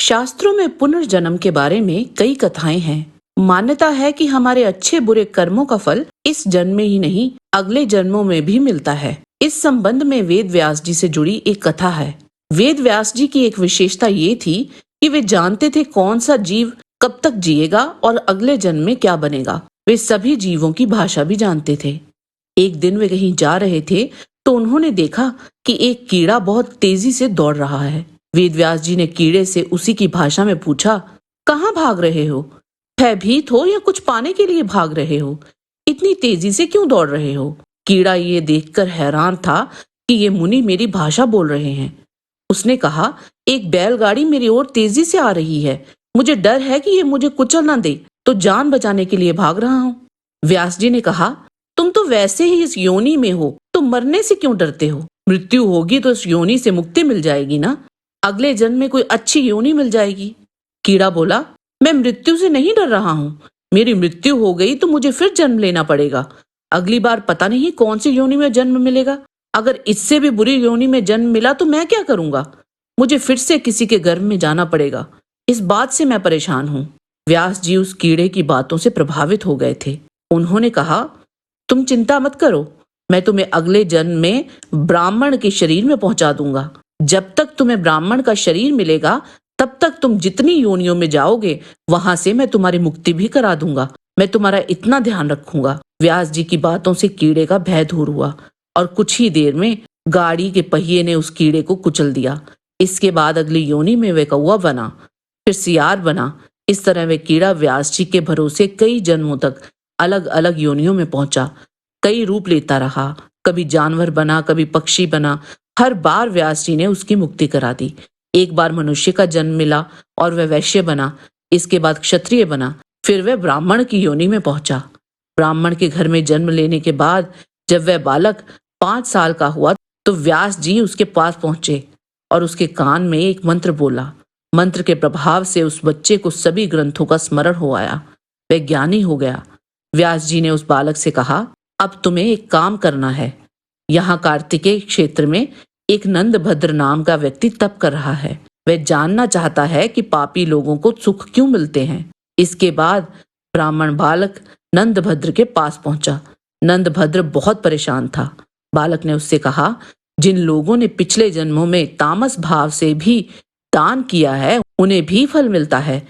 शास्त्रों में पुनर्जन्म के बारे में कई कथाएं हैं। मान्यता है कि हमारे अच्छे बुरे कर्मों का फल इस जन्म में ही नहीं, अगले जन्मों में भी मिलता है। इस संबंध में वेद व्यास जी से जुड़ी एक कथा है। वेद व्यास जी की एक विशेषता ये थी कि वे जानते थे कौन सा जीव कब तक जिएगा और अगले जन्म में क्या बनेगा। वे सभी जीवों की भाषा भी जानते थे। एक दिन वे कहीं जा रहे थे तो उन्होंने देखा कि एक कीड़ा बहुत तेजी से दौड़ रहा है। वेदव्यास जी ने कीड़े से उसी की भाषा में पूछा, कहाँ भाग रहे हो? भयभीत हो या कुछ पाने के लिए भाग रहे हो? इतनी तेजी से क्यों दौड़ रहे हो? कीड़ा ये देखकर हैरान था कि ये मुनि मेरी भाषा बोल रहे हैं। उसने कहा, एक बैलगाड़ी मेरी ओर तेजी से आ रही है। मुझे डर है कि ये मुझे कुचल ना दे, तो जान बचाने के लिए भाग रहा हूँ। व्यास जी ने कहा, तुम तो वैसे ही इस योनि में हो, तुम मरने से क्यों डरते हो? मृत्यु होगी तो इस योनि से मुक्ति मिल जाएगी ना, अगले जन्म में कोई अच्छी योनि मिल जाएगी। कीड़ा बोला, मैं मृत्यु से नहीं डर रहा हूँ। मेरी मृत्यु हो गई तो मुझे फिर जन्म लेना पड़ेगा। अगली बार पता नहीं कौन सी योनि में जन्म मिलेगा। अगर इससे भी बुरी योनि में जन्म मिला तो मैं क्या करूंगा? मुझे फिर से किसी के गर्भ में जाना पड़ेगा। इस बात से मैं परेशान हूँ। व्यास जी उस कीड़े की बातों से प्रभावित हो गए थे। उन्होंने कहा, तुम चिंता मत करो, मैं तुम्हें अगले जन्म में ब्राह्मण के शरीर में पहुंचा दूंगा। जब तक तुम्हें ब्राह्मण का शरीर मिलेगा तब तक तुम जितनी योनियों में जाओगे वहां से मैं तुम्हारी मुक्ति भी करा दूंगा। मैं तुम्हारा इतना ध्यान रखूंगा। व्यास जी की बातों से कीड़े का भय दूर हुआ और कुछ ही देर में गाड़ी के पहिए ने उस कीड़े को कुचल दिया। इसके बाद अगली योनि में वे कौवा बना, फिर सियार बना। इस तरह वे कीड़ा व्यास जी के भरोसे कई जन्मों तक अलग अलग योनियों में पहुंचा। कई रूप लेता रहा, कभी जानवर बना, कभी पक्षी बना। हर बार व्यास जी ने उसकी मुक्ति करा दी। एक बार मनुष्य का जन्म मिला और वह वैश्य बना। इसके बाद क्षत्रिय बना, फिर वह ब्राह्मण की योनि में पहुंचा। ब्राह्मण के घर में जन्म लेने के बाद जब वह बालक 5 साल का हुआ तो व्यास जी उसके पास पहुंचे और उसके कान में एक मंत्र बोला। मंत्र के प्रभाव से उस बच्चे को सभी ग्रंथों का स्मरण हो आया। वह ज्ञानी हो गया। व्यास जी ने उस बालक से कहा, अब तुम्हें एक काम करना है। यहाँ कार्तिकेय क्षेत्र में एक नंदभद्र नाम का व्यक्ति तप कर रहा है। वह जानना चाहता है कि पापी लोगों को सुख क्यों मिलते हैं। इसके बाद ब्राह्मण बालक नंदभद्र के पास पहुंचा। नंदभद्र बहुत परेशान था। बालक ने उससे कहा, जिन लोगों ने पिछले जन्मों में तामस भाव से भी दान किया है उन्हें भी फल मिलता है।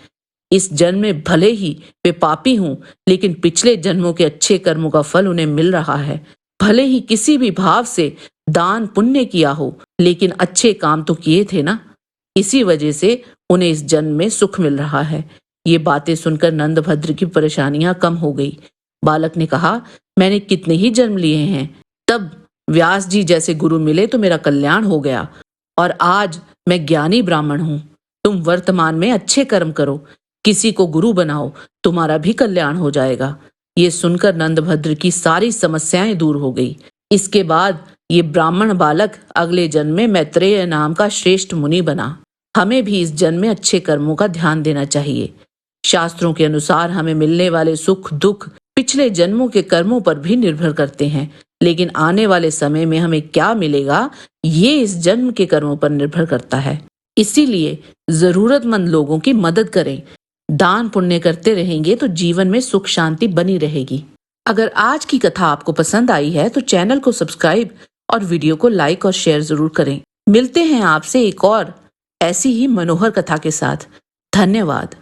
इस जन्म में भले ही वे पापी हों, लेकिन पिछले जन्मों के अच्छे कर्मों का फल उन्हें मिल रहा है। भले ही किसी भी भाव से दान पुण्य किया हो, लेकिन अच्छे काम तो किए थे ना, इसी वजह से उन्हें इस जन्म में सुख मिल रहा है। ये बातें सुनकर नंदभद्र की परेशानियां कम हो गई। बालक ने कहा, मैंने कितने ही जन्म लिए हैं, तब व्यास जी जैसे गुरु मिले तो मेरा कल्याण हो गया और आज मैं ज्ञानी ब्राह्मण हूँ। तुम वर्तमान में अच्छे कर्म करो, किसी को गुरु बनाओ, तुम्हारा भी कल्याण हो जाएगा। ये सुनकर नंदभद्र की सारी समस्याएं दूर हो गई। इसके बाद ये ब्राह्मण बालक अगले जन्म में मैत्रेय नाम का श्रेष्ठ मुनि बना। हमें भी इस जन्म में अच्छे कर्मों का ध्यान देना चाहिए। शास्त्रों के अनुसार हमें मिलने वाले सुख दुख पिछले जन्मों के कर्मों पर भी निर्भर करते हैं, लेकिन आने वाले समय में हमें क्या मिलेगा ये इस जन्म के कर्मों पर निर्भर करता है। इसीलिए जरूरतमंद लोगों की मदद करें। दान पुण्य करते रहेंगे तो जीवन में सुख शांति बनी रहेगी। अगर आज की कथा आपको पसंद आई है तो चैनल को सब्सक्राइब और वीडियो को लाइक और शेयर जरूर करें। मिलते हैं आपसे एक और ऐसी ही मनोहर कथा के साथ। धन्यवाद।